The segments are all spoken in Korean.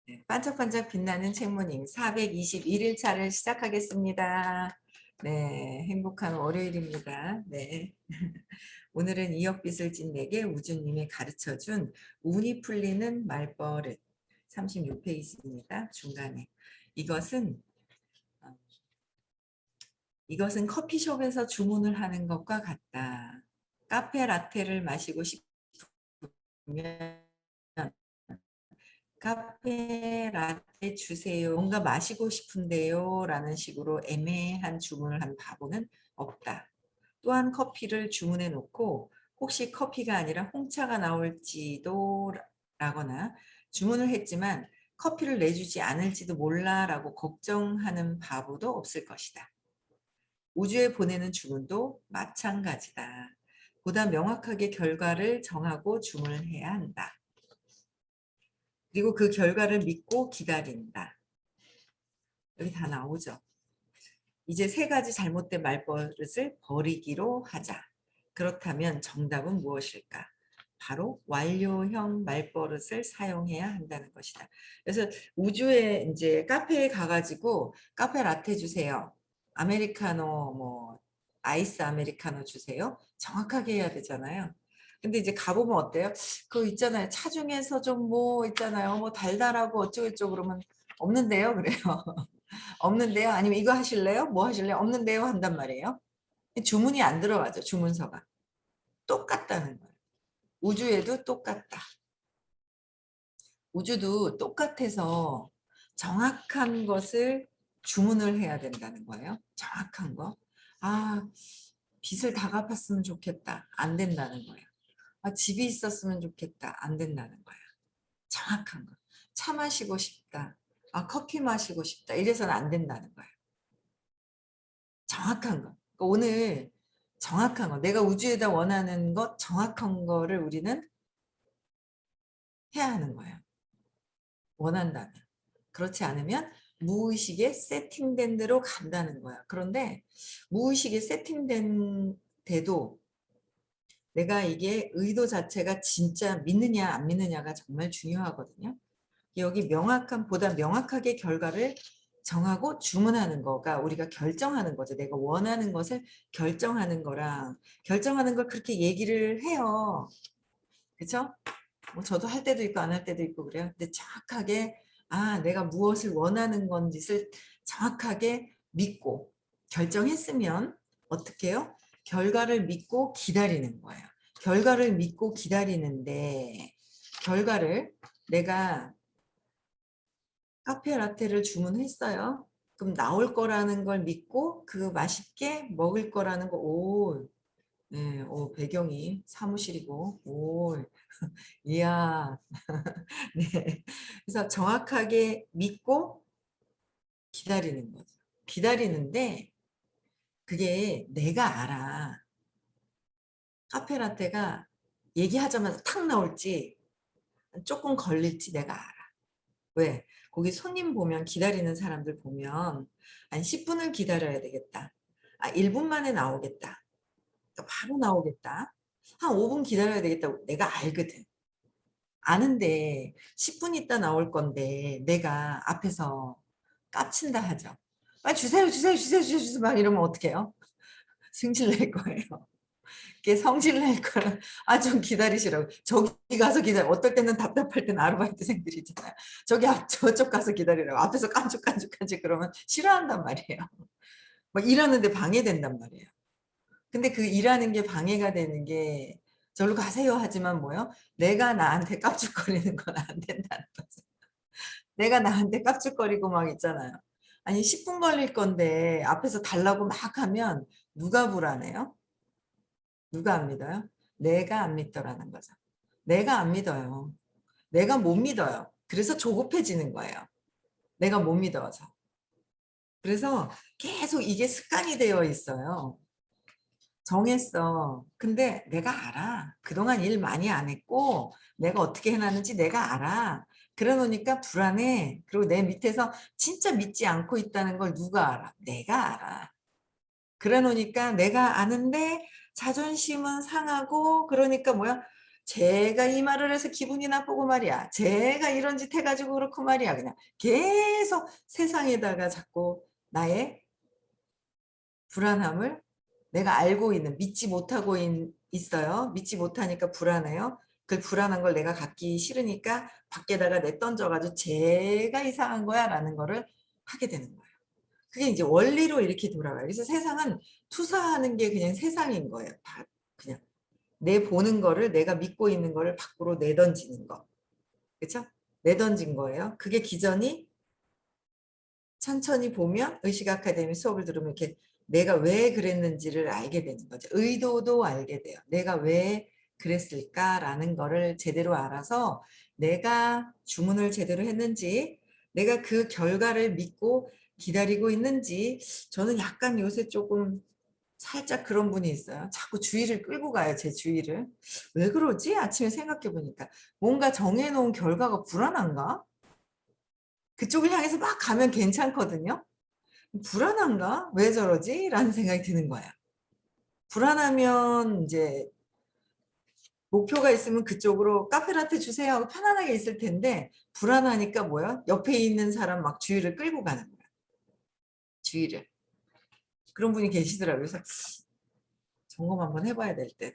네, 반짝반짝 빛나는 책모닝 421일 차를 시작하겠습니다. 네, 행복한 월요일입니다. 네. 오늘은 이역빛을 띤 내게 우주님이 가르쳐준 운이 풀리는 말버릇 36페이지입니다. 중간에 어, 이것은 커피숍에서 주문을 하는 것과 같다. 카페 라테를 마시고 싶으면 카페 라떼 주세요. 뭔가 마시고 싶은데요. 라는 식으로 애매한 주문을 한 바보는 없다. 또한 커피를 주문해 놓고 혹시 커피가 아니라 홍차가 나올지도 라거나 주문을 했지만 커피를 내주지 않을지도 몰라 라고 걱정하는 바보도 없을 것이다. 우주에 보내는 주문도 마찬가지다. 보다 명확하게 결과를 정하고 주문을 해야 한다. 그리고 그 결과를 믿고 기다린다. 여기 다 나오죠. 이제 세 가지 잘못된 말버릇을 버리기로 하자. 그렇다면 정답은 무엇일까? 바로 완료형 말버릇을 사용해야 한다는 것이다. 그래서 우주에 이제 카페에 가가지고 카페 라떼 주세요. 아메리카노 뭐 아이스 아메리카노 주세요. 정확하게 해야 되잖아요. 근데 이제 가보면 어때요? 그거 있잖아요. 차 중에서 좀 뭐 있잖아요. 뭐 달달하고 어쩌고저쩌고 그러면 없는데요. 그래요. 없는데요? 아니면 이거 하실래요? 뭐 하실래요? 없는데요? 한단 말이에요. 주문이 안 들어가죠. 주문서가. 똑같다는 거예요. 우주에도 똑같다. 우주도 똑같아서 정확한 것을 주문을 해야 된다는 거예요. 정확한 거. 아, 빚을 다 갚았으면 좋겠다. 안 된다는 거예요. 아, 집이 있었으면 좋겠다. 안 된다는 거예요. 정확한 거. 차 마시고 싶다. 아, 커피 마시고 싶다. 이래서는 안 된다는 거예요. 정확한 거. 그러니까 오늘 정확한 거. 내가 우주에다 원하는 것, 정확한 거를 우리는 해야 하는 거예요. 원한다면. 그렇지 않으면 무의식에 세팅된 대로 간다는 거야. 그런데 무의식에 세팅된 대도 내가 이게 의도 자체가 진짜 믿느냐 안 믿느냐가 정말 중요하거든요. 여기 보다 명확하게 결과를 정하고 주문하는 거가 우리가 결정하는 거죠. 내가 원하는 것을 결정하는 거랑 결정하는 걸 그렇게 얘기를 해요. 그렇죠? 뭐 저도 할 때도 있고 안 할 때도 있고 그래요. 근데 정확하게 내가 무엇을 원하는 건지를 정확하게 믿고 결정했으면 어떻게 해요? 결과를 믿고 기다리는 거예요. 결과를 믿고 기다리는데 결과를 내가 카페 라떼를 주문했어요. 그럼 나올 거라는 걸 믿고 그 맛있게 먹을 거라는 거, 네, 배경이 사무실이고, 이야, 네. 그래서 정확하게 믿고 기다리는 거죠. 기다리는데 그게 내가 알아. 카페 라떼가 얘기하자마자 탁 나올지 조금 걸릴지 내가 알아. 왜? 거기 손님 보면 기다리는 사람들 보면 한 10분을 기다려야 되겠다. 1분 만에 나오겠다. 바로 나오겠다. 한 5분 기다려야 되겠다. 내가 알거든. 아는데 10분 있다 나올 건데 내가 앞에서 까친다 하죠. 빨리 주세요, 주세요, 주세요, 주세요, 주세요. 막 이러면 어떡해요? 승질 낼 거예요. 이게 성질 낼 거는 좀 기다리시라고. 저기 가서 기다려. 어떨 때는 답답할 때는 아르바이트생들이 있잖아요. 저쪽 가서 기다리라고. 앞에서 깐죽깐죽깐죽 그러면 싫어한단 말이에요. 막 일하는데 방해된단 말이에요. 근데 그 일하는 게 방해가 되는 게 저로 가세요 하지만 뭐요? 내가 나한테 깝죽거리는 건 안 된다는 거죠. 내가 나한테 깝죽거리고 막 있잖아요. 아니 10분 걸릴 건데 앞에서 달라고 막 하면 누가 불안해요? 누가 안 믿어요? 내가 안 믿더라는 거죠. 내가 안 믿어요. 내가 못 믿어요. 그래서 조급해지는 거예요. 내가 못 믿어서. 그래서 계속 이게 습관이 되어 있어요. 정했어. 근데 내가 알아. 그동안 일 많이 안 했고 내가 어떻게 해놨는지 내가 알아. 그래 놓으니까 불안해. 그리고 내 밑에서 진짜 믿지 않고 있다는 걸 누가 알아? 내가 알아. 그래 놓으니까 내가 아는데 자존심은 상하고 그러니까 뭐야? 쟤가 이 말을 해서 기분이 나쁘고 말이야. 쟤가 이런 짓 해가지고 그렇고 말이야. 그냥 계속 세상에다가 자꾸 나의 불안함을 내가 알고 있는, 믿지 못하고 있어요. 믿지 못하니까 불안해요. 그 불안한 걸 내가 갖기 싫으니까 밖에다가 내던져가지고 쟤가 이상한 거야 라는 거를 하게 되는 거예요. 그게 이제 원리로 이렇게 돌아가요. 그래서 세상은 투사하는 게 그냥 세상인 거예요. 그냥 내 보는 거를, 내가 믿고 있는 거를 밖으로 내던지는 거. 그렇죠? 내던진 거예요. 그게 기전이 천천히 보면 의식 아카데미 수업을 들으면 이렇게 내가 왜 그랬는지를 알게 되는 거죠. 의도도 알게 돼요. 내가 왜 그랬을까라는 거를 제대로 알아서 내가 주문을 제대로 했는지, 내가 그 결과를 믿고 기다리고 있는지. 저는 약간 요새 조금 살짝 그런 분이 있어요. 자꾸 주의를 끌고 가요. 제 주의를. 왜 그러지? 아침에 생각해 보니까 뭔가 정해놓은 결과가 불안한가? 그쪽을 향해서 막 가면 괜찮거든요. 불안한가? 왜 저러지? 라는 생각이 드는 거야. 불안하면 이제 목표가 있으면 그쪽으로 카페라테 주세요 하고 편안하게 있을 텐데, 불안하니까 뭐야? 옆에 있는 사람 막 주의를 끌고 가는 거야. 주의를. 그런 분이 계시더라고요. 그래서 점검 한번 해봐야 될 듯.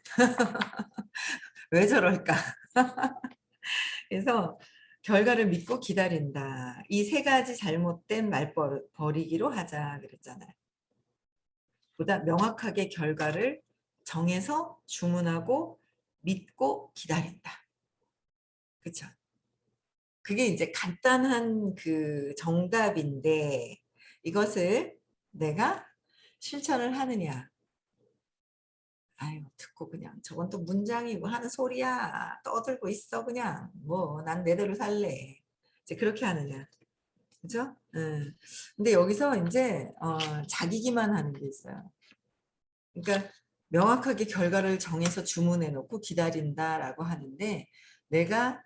왜 저럴까? 그래서 결과를 믿고 기다린다. 이 세 가지 잘못된 말버리기로 하자 그랬잖아요. 보다 명확하게 결과를 정해서 주문하고 믿고 기다린다. 그쵸? 그게 이제 간단한 그 정답인데, 이것을 내가 실천을 하느냐. 아유, 듣고 그냥 저건 또 문장이고 하는 소리야. 떠들고 있어 그냥. 뭐 난 내대로 살래. 이제 그렇게 하느냐. 그죠? 근데 여기서 이제 자기기만 하는 게 있어요. 그러니까 명확하게 결과를 정해서 주문해 놓고 기다린다라고 하는데, 내가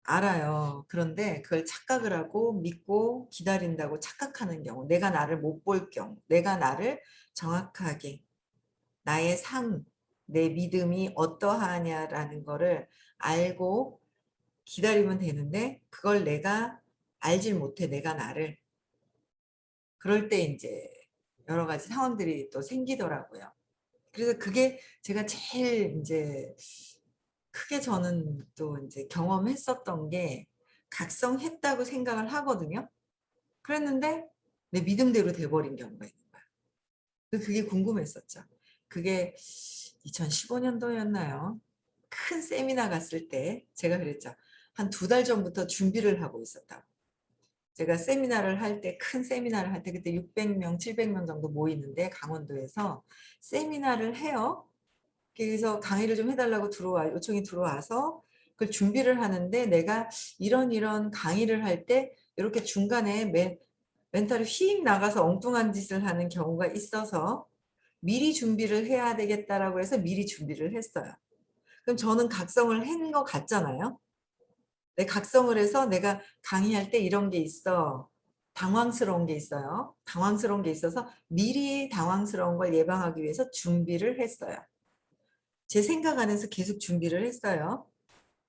알아요. 그런데 그걸 착각을 하고 믿고 기다린다고 착각하는 경우, 내가 나를 못 볼 경우, 내가 나를 정확하게 나의 내 믿음이 어떠하냐라는 거를 알고 기다리면 되는데, 그걸 내가 알질 못해, 내가 나를. 그럴 때 이제 여러 가지 상황들이 또 생기더라고요. 그래서 그게 제가 제일 이제 크게 저는 또 이제 경험했었던 게, 각성했다고 생각을 하거든요. 그랬는데 내 믿음대로 돼버린 경우가 있는 거야. 그게 궁금했었죠. 그게 2015년도였나요? 큰 세미나 갔을 때 제가 그랬죠. 한 2달 전부터 준비를 하고 있었다고. 제가 세미나를 할 때, 큰 세미나를 할 때 그때 600명, 700명 정도 모이는데 강원도에서 세미나를 해요. 그래서 강의를 좀 해달라고 요청이 들어와서 그걸 준비를 하는데, 내가 이런 강의를 할 때 이렇게 중간에 멘탈이 휙 나가서 엉뚱한 짓을 하는 경우가 있어서 미리 준비를 해야 되겠다라고 해서 미리 준비를 했어요. 그럼 저는 각성을 한 것 같잖아요. 각성을 해서 내가 강의할 때 이런 게 있어. 당황스러운 게 있어요. 당황스러운 게 있어서 미리 당황스러운 걸 예방하기 위해서 준비를 했어요. 제 생각 안에서 계속 준비를 했어요.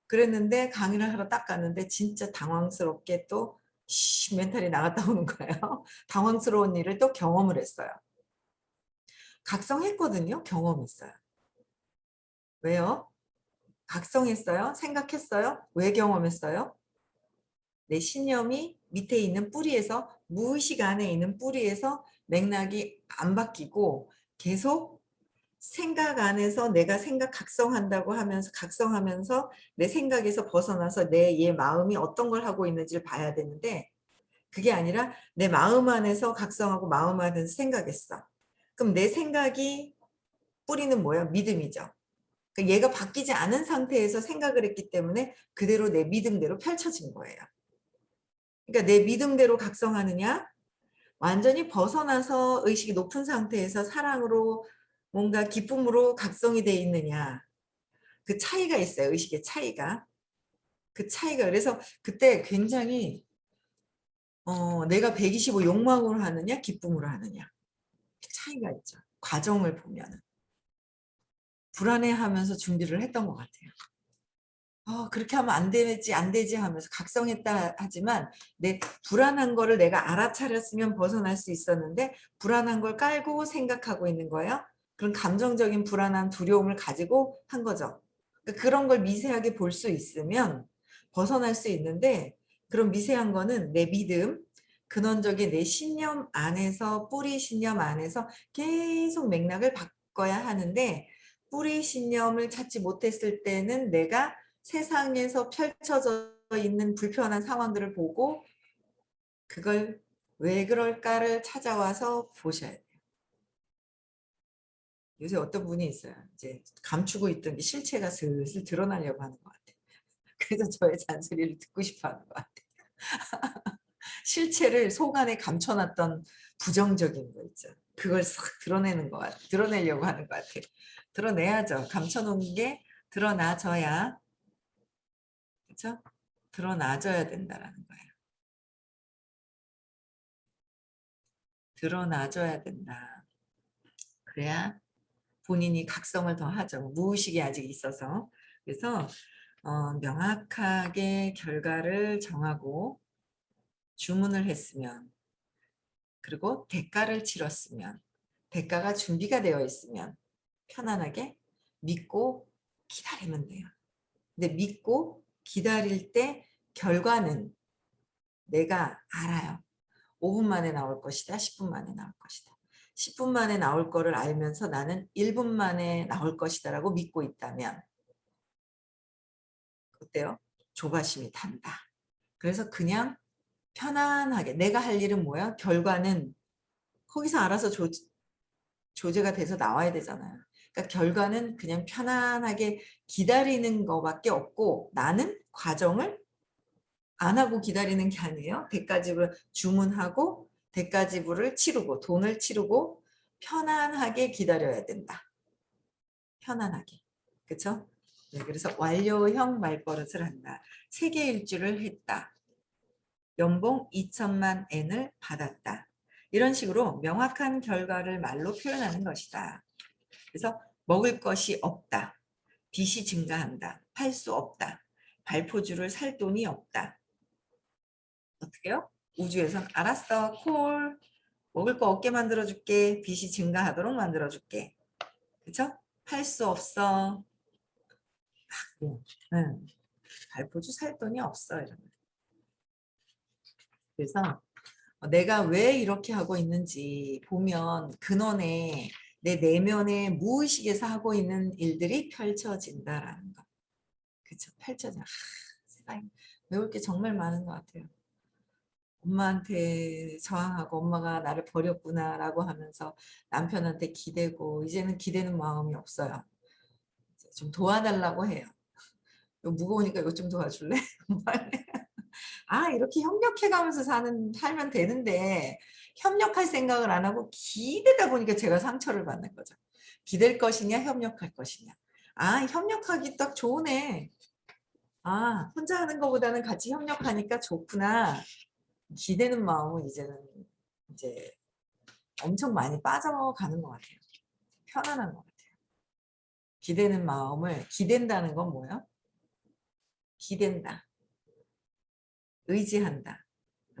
그랬는데 강의를 하러 딱 갔는데 진짜 당황스럽게 또 멘탈이 나갔다 오는 거예요. 당황스러운 일을 또 경험을 했어요. 각성했거든요. 경험했어요. 왜요? 각성했어요? 생각했어요? 왜 경험했어요? 내 신념이 밑에 있는 뿌리에서, 무의식 안에 있는 뿌리에서 맥락이 안 바뀌고 계속 생각 안에서 내가 생각 각성한다고 하면서, 각성하면서 내 생각에서 벗어나서 얘 마음이 어떤 걸 하고 있는지를 봐야 되는데, 그게 아니라 내 마음 안에서 각성하고 마음 안에서 생각했어. 그럼 내 생각이 뿌리는 뭐야? 믿음이죠. 그러니까 얘가 바뀌지 않은 상태에서 생각을 했기 때문에 그대로 내 믿음대로 펼쳐진 거예요. 그러니까 내 믿음대로 각성하느냐, 완전히 벗어나서 의식이 높은 상태에서 사랑으로, 뭔가 기쁨으로 각성이 돼 있느냐, 그 차이가 있어요. 의식의 차이가. 그 차이가. 그래서 그때 굉장히 내가 125 욕망으로 하느냐 기쁨으로 하느냐, 차이가 있죠. 과정을 보면은. 불안해하면서 준비를 했던 것 같아요. 그렇게 하면 안 되지, 안 되지 하면서 각성했다 하지만 내 불안한 거를 내가 알아차렸으면 벗어날 수 있었는데 불안한 걸 깔고 생각하고 있는 거예요. 그런 감정적인 불안한 두려움을 가지고 한 거죠. 그러니까 그런 걸 미세하게 볼 수 있으면 벗어날 수 있는데 그런 미세한 거는 내 믿음, 근원적인 내 신념 안에서 뿌리 신념 안에서 계속 맥락을 바꿔야 하는데 뿌리 신념을 찾지 못했을 때는 내가 세상에서 펼쳐져 있는 불편한 상황들을 보고 그걸 왜 그럴까를 찾아와서 보셔야 돼요. 요새 어떤 분이 있어요. 이제 감추고 있던 게 실체가 슬슬 드러나려고 하는 것 같아요. 그래서 저의 잔소리를 듣고 싶어 하는 것 같아요. 실체를 속 안에 감춰놨던 부정적인 거 있죠. 그걸 싹 드러내는 것 같아요. 드러내려고 하는 것 같아요. 드러내야죠. 감춰놓은 게 드러나져야, 그렇죠? 드러나져야 된다라는 거예요. 드러나줘야 된다. 그래야 본인이 각성을 더 하죠. 무의식이 아직 있어서. 그래서 명확하게 결과를 정하고 주문을 했으면 그리고 대가를 치렀으면 대가가 준비가 되어 있으면 편안하게 믿고 기다리면 돼요. 근데 믿고 기다릴 때 결과는 내가 알아요. 5분 만에 나올 것이다. 10분 만에 나올 것이다. 10분 만에 나올 거를 알면서 나는 1분 만에 나올 것이다 라고 믿고 있다면 어때요? 조바심이 단다. 그래서 그냥 편안하게 내가 할 일은 뭐야? 결과는 거기서 알아서 조제가 돼서 나와야 되잖아요. 그러니까 결과는 그냥 편안하게 기다리는 거밖에 없고 나는 과정을 안 하고 기다리는 게 아니에요. 대가지불을 주문하고 대가지불을 치르고 돈을 치르고 편안하게 기다려야 된다. 편안하게. 그렇죠? 네, 그래서 완료형 말버릇을 한다. 세계 일주를 했다. 연봉 2천만 엔을 받았다. 이런 식으로 명확한 결과를 말로 표현하는 것이다. 그래서 먹을 것이 없다. 빚이 증가한다. 팔 수 없다. 발포주를 살 돈이 없다. 어떻게요? 우주에선 알았어. 콜. 먹을 거 없게 만들어줄게. 빚이 증가하도록 만들어줄게. 그쵸? 팔 수 없어. 네. 응. 발포주 살 돈이 없어. 이런 거. 그래서 내가 왜 이렇게 하고 있는지 보면 근원에 내 내면의 무의식에서 하고 있는 일들이 펼쳐진다라는 거. 그쵸? 펼쳐져. 세상에 배울 게 정말 많은 것 같아요. 엄마한테 저항하고 엄마가 나를 버렸구나라고 하면서 남편한테 기대고 이제는 기대는 마음이 없어요. 좀 도와달라고 해요. 이거 무거우니까 이거 좀 도와줄래? 이렇게 협력해가면서 살면 되는데 협력할 생각을 안 하고 기대다 보니까 제가 상처를 받는 거죠. 기댈 것이냐 협력할 것이냐. 협력하기 딱 좋으네. 혼자 하는 것보다는 같이 협력하니까 좋구나. 기대는 마음은 이제는 이제 엄청 많이 빠져가는 것 같아요. 편안한 것 같아요. 기대는 마음을 기댄다는 건 뭐예요? 기댄다. 의지한다.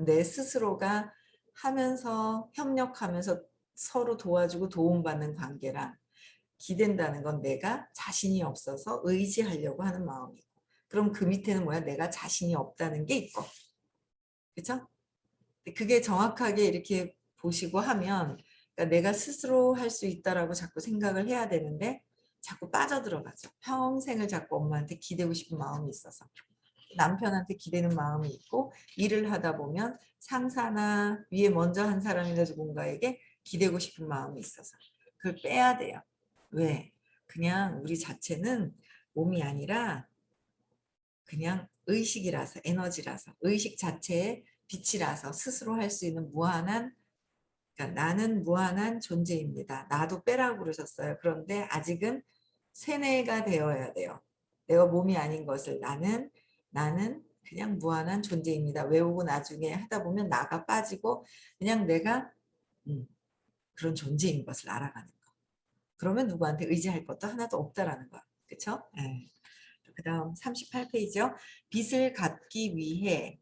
내 스스로가 하면서 협력하면서 서로 도와주고 도움받는 관계랑 기댄다는 건 내가 자신이 없어서 의지하려고 하는 마음이고 그럼 그 밑에는 뭐야? 내가 자신이 없다는 게 있고 그렇죠? 그게 정확하게 이렇게 보시고 하면 그러니까 내가 스스로 할 수 있다라고 자꾸 생각을 해야 되는데 자꾸 빠져들어가죠. 평생을 자꾸 엄마한테 기대고 싶은 마음이 있어서 남편한테 기대는 마음이 있고 일을 하다 보면 상사나 위에 먼저 한 사람이라도 누군가에게 기대고 싶은 마음이 있어서 그걸 빼야 돼요. 왜? 그냥 우리 자체는 몸이 아니라 그냥 의식이라서 에너지라서 의식 자체의 빛이라서 스스로 할 수 있는 무한한 그러니까 나는 무한한 존재입니다. 나도 빼라고 그러셨어요. 그런데 아직은 세뇌가 되어야 돼요. 내가 몸이 아닌 것을 나는 그냥 무한한 존재입니다. 외우고 나중에 하다 보면 나가 빠지고 그냥 내가 그런 존재인 것을 알아가는 거. 그러면 누구한테 의지할 것도 하나도 없다라는 거. 그렇죠? 그다음 38페이지요. 빚을 갚기 위해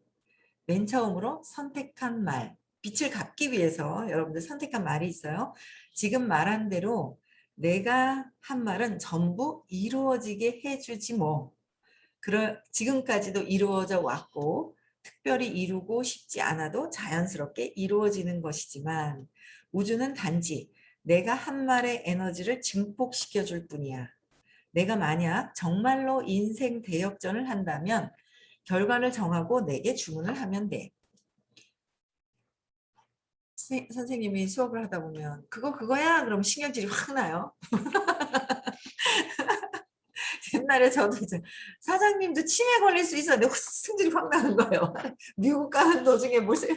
맨 처음으로 선택한 말. 빚을 갚기 위해서 여러분들 선택한 말이 있어요. 지금 말한 대로 내가 한 말은 전부 이루어지게 해주지 뭐. 지금까지도 이루어져 왔고 특별히 이루고 싶지 않아도 자연스럽게 이루어지는 것이지만 우주는 단지 내가 한 말의 에너지를 증폭시켜 줄 뿐이야. 내가 만약 정말로 인생 대역전을 한다면 결과를 정하고 내게 주문을 하면 돼. 선생님이 수업을 하다 보면 그거야? 그럼 신경질이 확 나요. 옛날에 저도 이제 사장님도 치매 걸릴 수 있었는데 승질이 확 나는 거예요. 미국 가는 도중에 무슨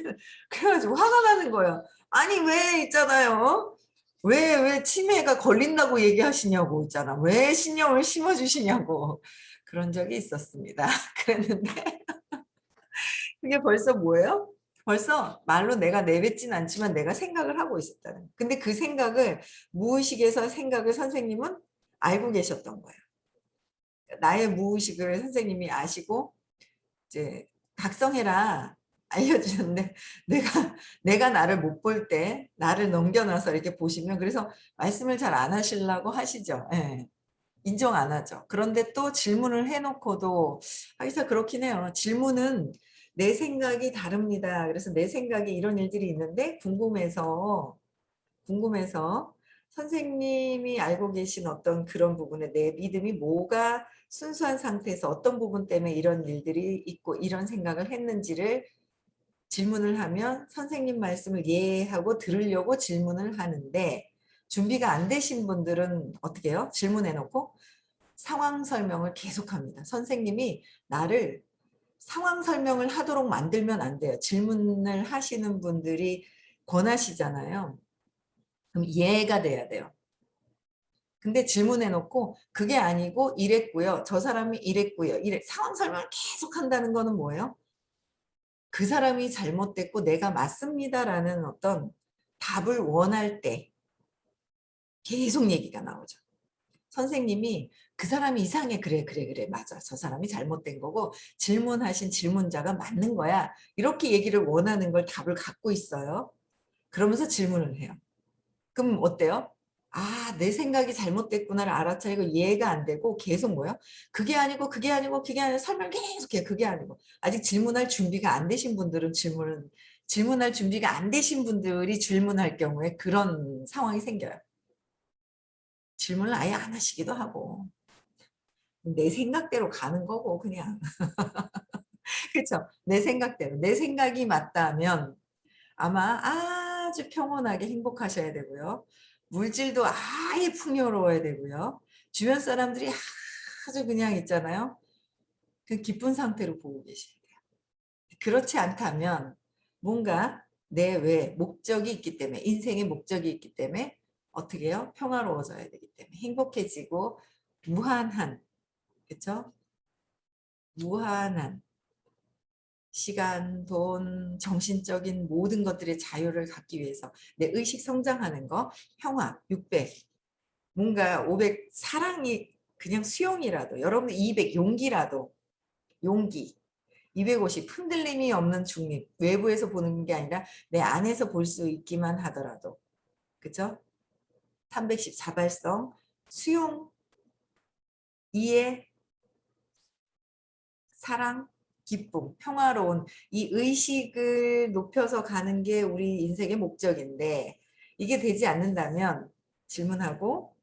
그래가지고 화가 나는 거예요. 아니 왜 있잖아요. 왜 치매가 걸린다고 얘기하시냐고 있잖아. 왜 신경을 심어주시냐고 그런 적이 있었습니다. 그랬는데 그게 벌써 뭐예요? 벌써 말로 내가 내뱉진 않지만 내가 생각을 하고 있었다는. 근데 그 생각을 무의식에서 생각을 선생님은 알고 계셨던 거예요. 나의 무의식을 선생님이 아시고 이제 각성해라 알려주셨는데 내가 나를 못 볼 때 나를 넘겨놔서 이렇게 보시면 그래서 말씀을 잘 안 하시려고 하시죠. 예. 인정 안 하죠. 그런데 또 질문을 해놓고도 하기사 그렇긴 해요. 질문은 내 생각이 다릅니다. 그래서 내 생각에 이런 일들이 있는데 궁금해서 선생님이 알고 계신 어떤 그런 부분에 내 믿음이 뭐가 순수한 상태에서 어떤 부분 때문에 이런 일들이 있고 이런 생각을 했는지를 질문을 하면 선생님 말씀을 이해하고 들으려고 질문을 하는데 준비가 안 되신 분들은 어떻게 해요? 질문해 놓고 상황 설명을 계속합니다. 선생님이 나를 상황 설명을 하도록 만들면 안 돼요. 질문을 하시는 분들이 권하시잖아요. 그럼 이해가 돼야 돼요. 근데 질문해 놓고 그게 아니고 이랬고요. 저 사람이 이랬고요. 상황 설명을 계속 한다는 거는 뭐예요? 그 사람이 잘못됐고 내가 맞습니다라는 어떤 답을 원할 때 계속 얘기가 나오죠. 선생님이 그 사람이 이상해. 그래 맞아. 저 사람이 잘못된 거고 질문하신 질문자가 맞는 거야. 이렇게 얘기를 원하는 걸 답을 갖고 있어요. 그러면서 질문을 해요. 그럼 어때요? 아, 내 생각이 잘못됐구나를 알아차리고 이해가 안 되고 계속 뭐요? 그게 아니고 설명 계속해요. 그게 아니고 아직 질문할 준비가 안 되신 분들은 질문할 준비가 안 되신 분들이 질문할 경우에 그런 상황이 생겨요. 질문을 아예 안 하시기도 하고 내 생각대로 가는 거고 그냥 그렇죠. 내 생각대로 내 생각이 맞다면 아마 아주 평온하게 행복하셔야 되고요. 물질도 아예 풍요로워야 되고요. 주변 사람들이 아주 그냥 있잖아요. 그 기쁜 상태로 보고 계셔야 돼요. 그렇지 않다면 뭔가 내 외 목적이 있기 때문에 인생의 목적이 있기 때문에 어떻게 해요? 평화로워져야 되기 때문에 행복해지고 무한한 그렇죠? 무한한 시간, 돈, 정신적인 모든 것들의 자유를 갖기 위해서 내 의식 성장하는 거, 평화, 600, 뭔가 500, 사랑이 그냥 수용이라도, 여러분들 200, 용기라도, 용기, 250, 흔들림이 없는 중립, 외부에서 보는 게 아니라 내 안에서 볼 수 있기만 하더라도, 그죠? 310, 자발성, 수용, 이해, 사랑, 기쁨, 평화로운 이 의식을 높여서 가는 게 우리 인생의 목적인데 이게 되지 않는다면 질문하고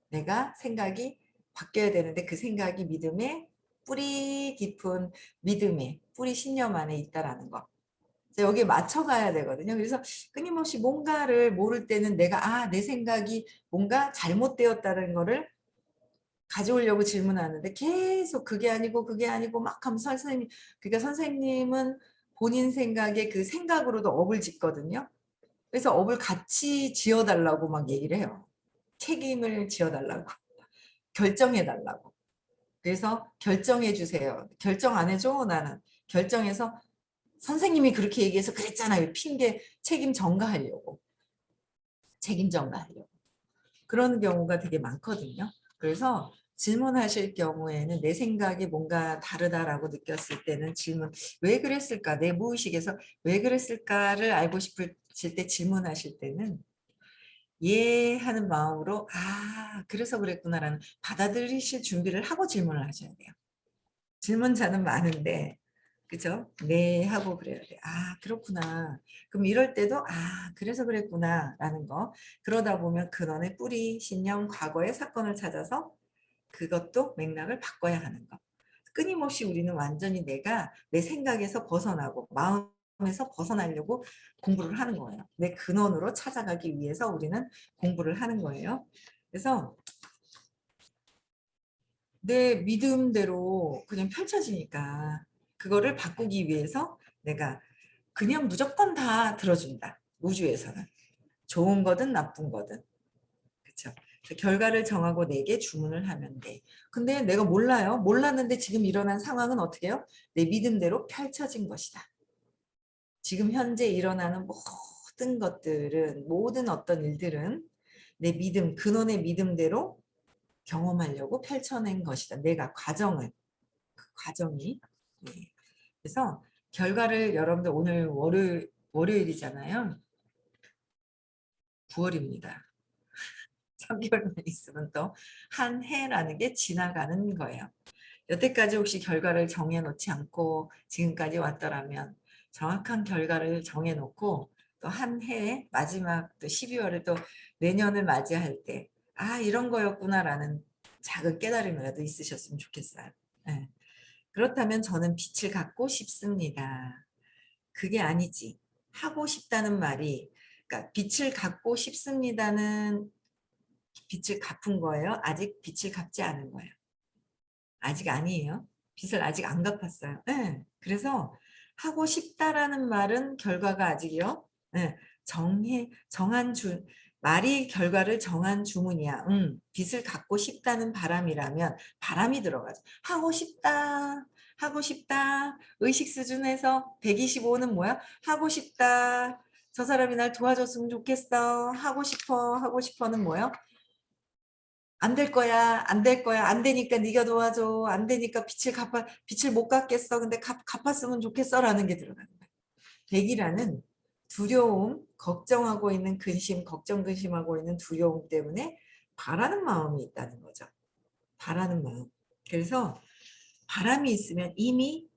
내가 생각이 바뀌어야 되는데 그 생각이 믿음의 뿌리 깊은 믿음의 뿌리 신념 안에 있다라는 거. 여기에 맞춰가야 되거든요. 그래서 끊임없이 뭔가를 모를 때는 내가 내 생각이 뭔가 잘못되었다는 거를 가져오려고 질문하는데 계속 그게 아니고 막 하면서 선생님 그러니까 선생님은 본인 생각에 그 생각으로도 업을 짓거든요. 그래서 업을 같이 지어달라고 막 얘기를 해요. 책임을 지어달라고 결정해달라고. 그래서 결정해 주세요. 결정 안 해줘 나는. 결정해서 선생님이 그렇게 얘기해서 그랬잖아요. 핑계 책임 전가하려고. 책임 전가하려고. 그런 경우가 되게 많거든요. 그래서 질문하실 경우에는 내 생각이 뭔가 다르다라고 느꼈을 때는 질문, 왜 그랬을까? 내 무의식에서 왜 그랬을까를 알고 싶으실 때 질문하실 때는 이해하는 마음으로 아, 그래서 그랬구나라는 받아들이실 준비를 하고 질문을 하셔야 돼요. 질문자는 많은데 그죠? 네 하고 그래야 돼. 아 그렇구나. 그럼 이럴 때도 아 그래서 그랬구나 라는 거. 그러다 보면 근원의 뿌리, 신념, 과거의 사건을 찾아서 그것도 맥락을 바꿔야 하는 거. 끊임없이 우리는 완전히 내가 내 생각에서 벗어나고 마음에서 벗어나려고 공부를 하는 거예요. 내 근원으로 찾아가기 위해서 우리는 공부를 하는 거예요. 그래서 내 믿음대로 그냥 펼쳐지니까 그거를 바꾸기 위해서 내가 그냥 무조건 다 들어준다. 우주에서는. 좋은 거든 나쁜 거든. 그렇죠. 결과를 정하고 내게 주문을 하면 돼. 근데 내가 몰라요. 몰랐는데 지금 일어난 상황은 어떻게 해요? 내 믿음대로 펼쳐진 것이다. 지금 현재 일어나는 모든 것들은 모든 어떤 일들은 내 믿음, 근원의 믿음대로 경험하려고 펼쳐낸 것이다. 내가 과정을 그 과정이. 네. 그래서 결과를 여러분들 오늘 월요일이잖아요. 9월입니다. 3개월만 있으면 또 한 해라는 게 지나가는 거예요. 여태까지 혹시 결과를 정해놓지 않고 지금까지 왔더라면 정확한 결과를 정해놓고 또 한 해의 마지막 또 12월을 또 내년을 맞이할 때 아 이런 거였구나라는 작은 깨달음이라도 있으셨으면 좋겠어요. 네. 그렇다면 저는 빛을 갖고 싶습니다. 그게 아니지. 하고 싶다는 말이 그러니까 빛을 갖고 싶습니다는 빛을 갚은 거예요? 아직 빛을 갚지 않은 거예요? 아직 아니에요. 빚을 아직 안 갚았어요. 네. 그래서 하고 싶다라는 말은 결과가 아직이요. 네. 정한 말이 결과를 정한 주문이야. 빚을 갚고 싶다는 바람이라면 바람이 들어가죠. 하고 싶다. 하고 싶다. 의식 수준에서 125는 뭐야? 하고 싶다. 저 사람이 날 도와줬으면 좋겠어. 하고 싶어. 하고 싶어는 뭐야? 안 될 거야, 안 될 거야, 안 되니까 네가 도와줘, 안 되니까 빛을 못 갚겠어. 근데 갚았으면 좋겠어라는 게 들어가는 거야. 백이라는 두려움, 걱정하고 있는 근심, 걱정 근심하고 있는 두려움 때문에 바라는 마음이 있다는 거죠. 바라는 마음. 그래서 바람이 있으면 이미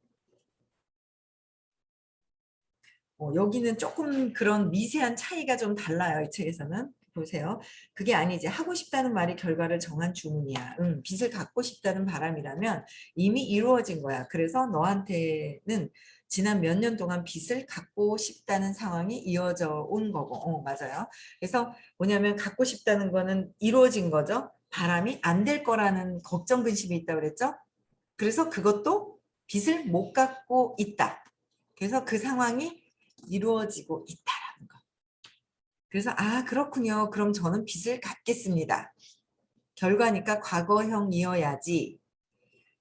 여기는 조금 그런 미세한 차이가 좀 달라요. 이 책에서는. 보세요. 그게 아니지. 하고 싶다는 말이 결과를 정한 주문이야. 빚을 갚고 싶다는 바람이라면 이미 이루어진 거야. 그래서 너한테는 지난 몇 년 동안 빚을 갚고 싶다는 상황이 이어져 온 거고. 맞아요. 그래서 뭐냐면 갖고 싶다는 거는 이루어진 거죠. 바람이 안 될 거라는 걱정, 근심이 있다고 그랬죠. 그래서 그것도 빚을 못 갚고 있다. 그래서 그 상황이 이루어지고 있다라는 거. 그래서 아 그렇군요. 그럼 저는 빚을 갚겠습니다. 결과니까 과거형이어야지.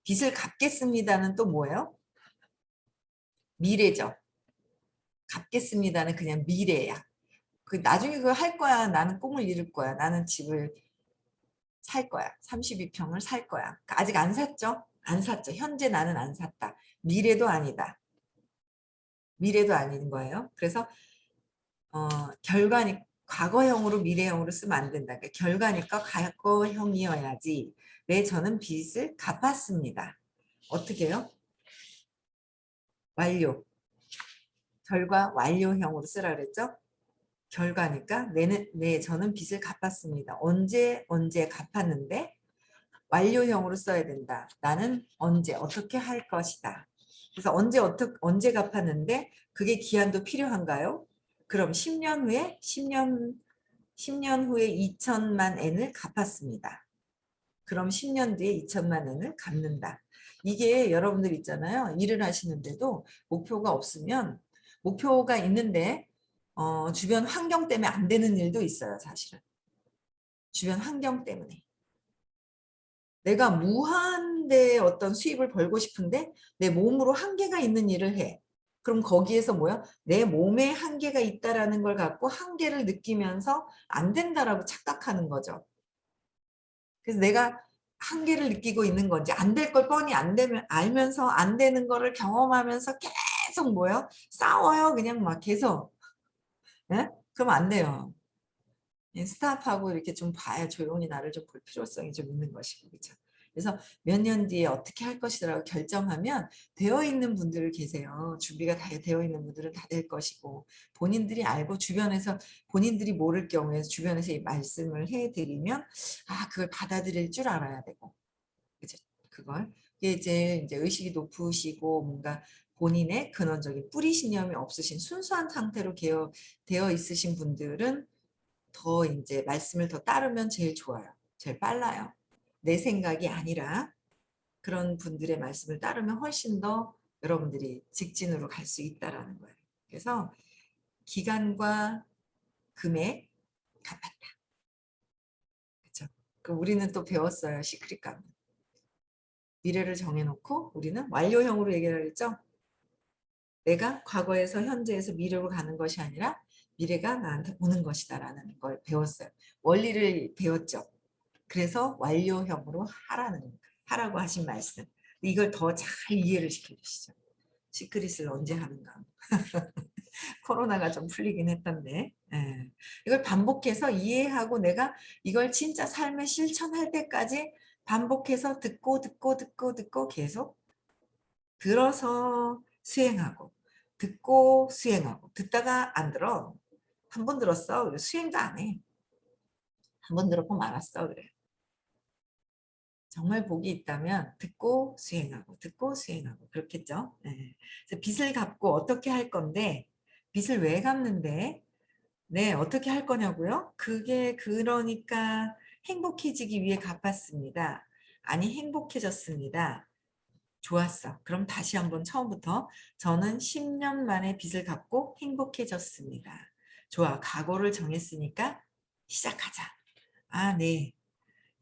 빚을 갚겠습니다는 또 뭐예요? 미래죠. 갚겠습니다는 그냥 미래야. 그 나중에 그거 할 거야. 나는 꿈을 이룰 거야. 나는 집을 살 거야. 32평을 살 거야. 아직 안 샀죠? 안 샀죠. 현재 나는 안 샀다. 미래도 아니다. 미래도 아닌 거예요. 그래서 결과니 과거형으로 미래형으로 쓰면 안 된다. 그러니까 결과니까 과거형이어야지. 네, 저는 빚을 갚았습니다. 어떻게 해요? 완료. 결과 완료형으로 쓰라 그랬죠? 결과니까 네, 저는 빚을 갚았습니다. 언제 갚았는데 완료형으로 써야 된다. 나는 언제 어떻게 할 것이다. 그래서 언제 갚았는데 그게 기한도 필요한가요? 그럼 10년 후에 10년 후에 2천만 엔을 갚았습니다. 그럼 10년 뒤에 2천만 엔을 갚는다. 이게 여러분들 있잖아요. 일을 하시는데도 목표가 없으면 목표가 있는데 주변 환경 때문에 안 되는 일도 있어요. 사실은. 주변 환경 때문에. 내가 무한대 어떤 수입을 벌고 싶은데 내 몸으로 한계가 있는 일을 해. 그럼 거기에서 뭐야? 내 몸에 한계가 있다라는 걸 갖고 한계를 느끼면서 안 된다라고 착각하는 거죠. 그래서 내가 한계를 느끼고 있는 건지 안 될 걸 뻔히 안 되면 알면서 안 되는 거를 경험하면서 계속 뭐요? 싸워요. 그냥 막 계속. 예? 그럼 안 돼요. 스탑하고 이렇게 좀 봐야 조용히 나를 좀 볼 필요성이 좀 있는 것이고 그렇죠. 그래서 몇 년 뒤에 어떻게 할 것이라고 결정하면 되어 있는 분들 계세요. 준비가 다 되어 있는 분들은 다 될 것이고 본인들이 알고 주변에서 본인들이 모를 경우에 주변에서 이 말씀을 해드리면 그걸 받아들일 줄 알아야 되고 그죠. 그걸 이게 이제 의식이 높으시고 뭔가 본인의 근원적인 뿌리 신념이 없으신 순수한 상태로 되어 있으신 분들은 더 이제 말씀을 더 따르면 제일 좋아요. 제일 빨라요. 내 생각이 아니라 그런 분들의 말씀을 따르면 훨씬 더 여러분들이 직진으로 갈 수 있다라는 거예요. 그래서 기간과 금액 갚았다. 그렇죠? 그 우리는 또 배웠어요. 시크릿 가면. 미래를 정해놓고 우리는 완료형으로 얘기를 했죠. 내가 과거에서 현재에서 미래로 가는 것이 아니라 미래가 나한테 오는 것이다라는 걸 배웠어요. 원리를 배웠죠. 그래서 완료형으로 하라고 하신 말씀. 이걸 더 잘 이해를 시켜주시죠. 시크릿을 언제 하는가. 코로나가 좀 풀리긴 했던데. 예. 이걸 반복해서 이해하고 내가 이걸 진짜 삶에 실천할 때까지 반복해서 듣고 계속 들어서 수행하고 듣고 수행하고 듣다가 안 들어. 한 번 들었어. 그래 수행도 안 해. 한 번 들었고 말았어. 그래. 정말 복이 있다면 듣고 수행하고 그렇겠죠. 네. 그래서 빚을 갚고 어떻게 할 건데 빚을 왜 갚는데 네 어떻게 할 거냐고요? 그게 그러니까 행복해지기 위해 갚았습니다. 아니 행복해졌습니다. 좋았어. 그럼 다시 한번 처음부터 저는 10년 만에 빚을 갚고 행복해졌습니다. 좋아. 각오를 정했으니까 시작하자. 네.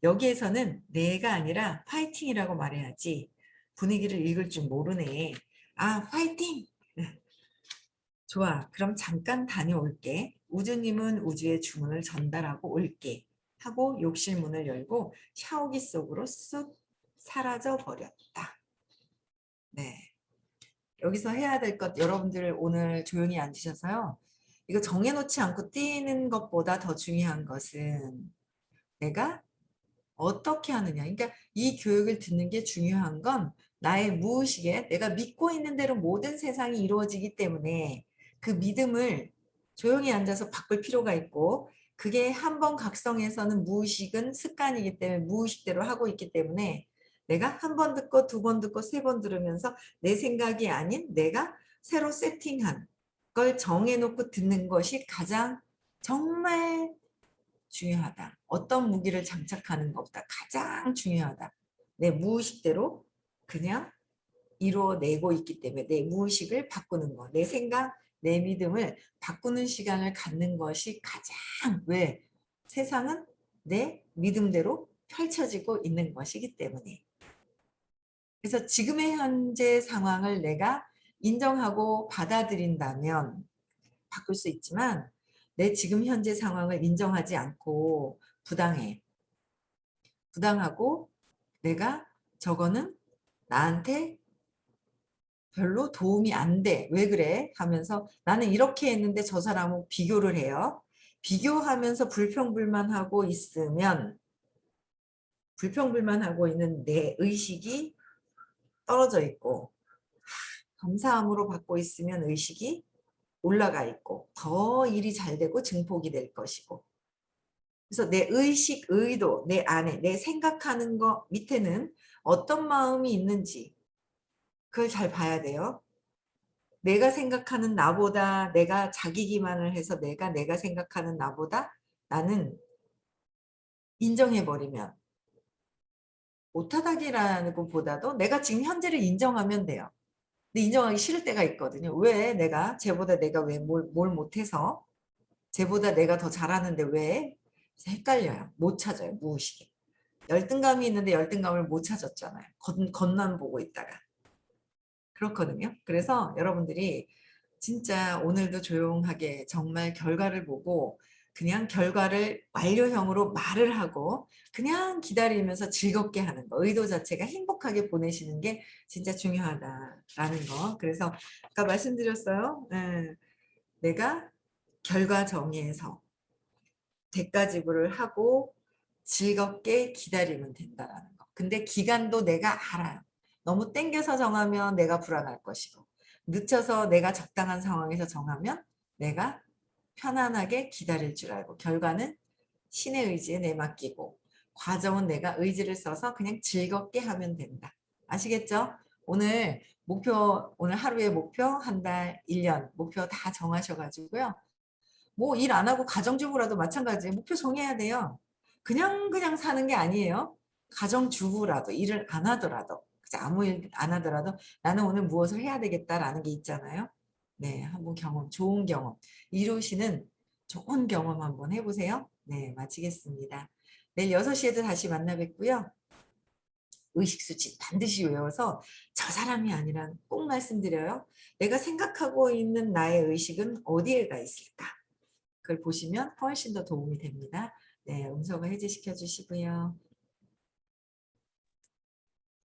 여기에서는 내가 아니라 파이팅이라고 말해야지 분위기를 읽을 줄 모르네. 파이팅! 좋아. 그럼 잠깐 다녀올게. 우주님은 우주의 주문을 전달하고 올게. 하고 욕실 문을 열고 샤워기 속으로 쑥 사라져 버렸다. 네. 여기서 해야 될 것 여러분들 오늘 조용히 앉으셔서요. 이거 정해놓지 않고 뛰는 것보다 더 중요한 것은 내가 어떻게 하느냐. 그러니까 이 교육을 듣는 게 중요한 건 나의 무의식에 내가 믿고 있는 대로 모든 세상이 이루어지기 때문에 그 믿음을 조용히 앉아서 바꿀 필요가 있고 그게 한 번 각성해서는 무의식은 습관이기 때문에 무의식대로 하고 있기 때문에 내가 한 번 듣고 두 번 듣고 세 번 들으면서 내 생각이 아닌 내가 새로 세팅한 걸 정해놓고 듣는 것이 가장 정말 중요하다. 어떤 무기를 장착하는 것보다 가장 중요하다. 내 무의식대로 그냥 이루어내고 있기 때문에 내 무의식을 바꾸는 거, 내 생각, 내 믿음을 바꾸는 시간을 갖는 것이 가장 왜 세상은 내 믿음대로 펼쳐지고 있는 것이기 때문에 그래서 지금의 현재 상황을 내가 인정하고 받아들인다면 바꿀 수 있지만 내 지금 현재 상황을 인정하지 않고 부당해. 부당하고 내가 저거는 나한테 별로 도움이 안 돼. 왜 그래? 하면서 나는 이렇게 했는데 저 사람은 비교를 해요. 비교하면서 불평불만하고 있으면 불평불만하고 있는 내 의식이 떨어져 있고 감사함으로 받고 있으면 의식이 올라가 있고 더 일이 잘 되고 증폭이 될 것이고 그래서 내 의식, 의도, 내 안에 내 생각하는 거 밑에는 어떤 마음이 있는지 그걸 잘 봐야 돼요. 내가 생각하는 나보다 내가 자기 기만을 해서 내가 생각하는 나보다 나는 인정해버리면 못하다기라는 것보다도 내가 지금 현재를 인정하면 돼요. 근데 인정하기 싫을 때가 있거든요. 왜 내가 왜 뭘 못해서 쟤보다 내가 더 잘하는데 왜? 헷갈려요. 못 찾아요. 무의식에. 열등감이 있는데 열등감을 못 찾았잖아요. 겉만 보고 있다가. 그렇거든요. 그래서 여러분들이 진짜 오늘도 조용하게 정말 결과를 보고 그냥 결과를 완료형으로 말을 하고 그냥 기다리면서 즐겁게 하는 거. 의도 자체가 행복하게 보내시는 게 진짜 중요하다라는 거. 그래서 아까 말씀드렸어요. 내가 결과 정의해서 대가 지불을 하고 즐겁게 기다리면 된다라는 거. 근데 기간도 내가 알아요. 너무 땡겨서 정하면 내가 불안할 것이고 늦춰서 내가 적당한 상황에서 정하면 내가 편안하게 기다릴 줄 알고 결과는 신의 의지에 내맡기고 과정은 내가 의지를 써서 그냥 즐겁게 하면 된다. 아시겠죠? 오늘 목표, 오늘 하루의 목표, 한 달, 1년 목표 다 정하셔가지고요. 뭐 일 안 하고 가정주부라도 마찬가지예요. 목표 정해야 돼요. 그냥 사는 게 아니에요. 가정주부라도 일을 안 하더라도 아무 일 안 하더라도 나는 오늘 무엇을 해야 되겠다라는 게 있잖아요. 네, 한번 경험, 좋은 경험 이루시는 좋은 경험 한번 해보세요. 네, 마치겠습니다. 내일 6시에도 다시 만나 뵙고요. 의식수치 반드시 외워서 저 사람이 아니라 꼭 말씀드려요. 내가 생각하고 있는 나의 의식은 어디에가 있을까? 그걸 보시면 훨씬 더 도움이 됩니다. 네, 음성을 해제시켜 주시고요.